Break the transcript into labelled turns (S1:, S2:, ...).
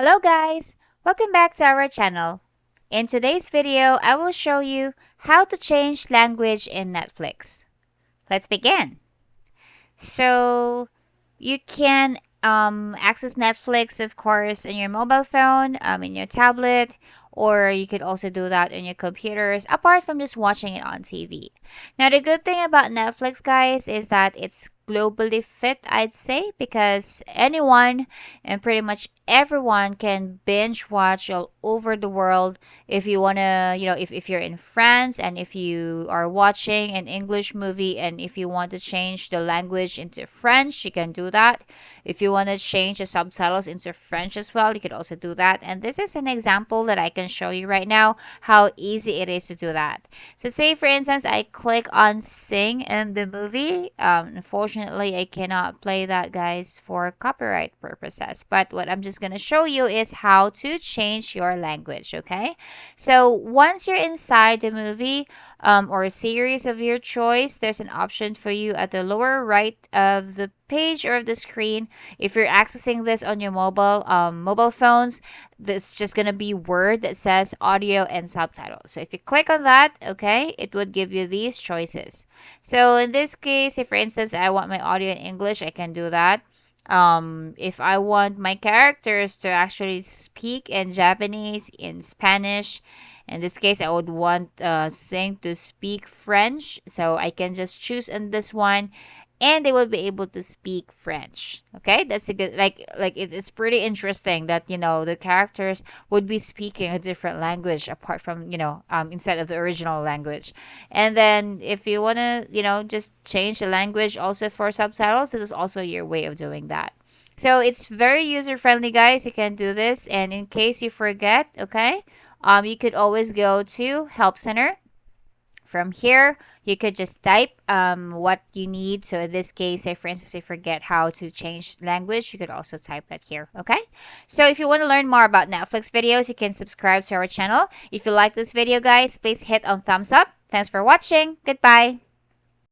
S1: Hello guys! Welcome back to our channel. In today's video, I will show you how to change language in Netflix. Let's begin. So, you can access Netflix, of course, in your mobile phone, in your tablet, or you could also do that in your computers, apart from just watching it on TV. Now, the good thing about Netflix, guys, is that it's globally fit, I'd say, because anyone and pretty much everyone can binge watch all over the world. If you want to, if you're in France and if you are watching an English movie and if you want to change the language into French, you can do that. If you want to change the subtitles into French as well, you could also do that. And this is an example that I can show you right now how easy it is to do that. So say for instance, I click on sing in the movie. Unfortunately, I cannot play that, guys, for copyright purposes. But what I'm just going to show you is how to change your language, okay? So once you're inside the movie, or a series of your choice, there's an option for you at the lower right of the page or of the screen. If you're accessing this on your mobile phones, this just gonna be word that says audio and subtitles. So if you click on that, okay, it would give you these choices. So in this case, if for instance I want my audio in English, I can do that. If I want my characters to actually speak in Japanese, in Spanish, in this case, I would want Sing to speak French, so I can just choose in this one, and they will be able to speak French. Okay, that's a good it's pretty interesting that the characters would be speaking a different language apart from instead of the original language. And then if you wanna just change the language also for subtitles, this is also your way of doing that. So it's very user friendly, guys. You can do this, and in case you forget, okay, you could always go to Help Center. From here, you could just type what you need. So in this case, say for instance, you forget how to change language, you could also type that here, okay? So if you want to learn more about Netflix videos, you can subscribe to our channel. If you like this video, guys, please hit on thumbs up. Thanks for watching. Goodbye.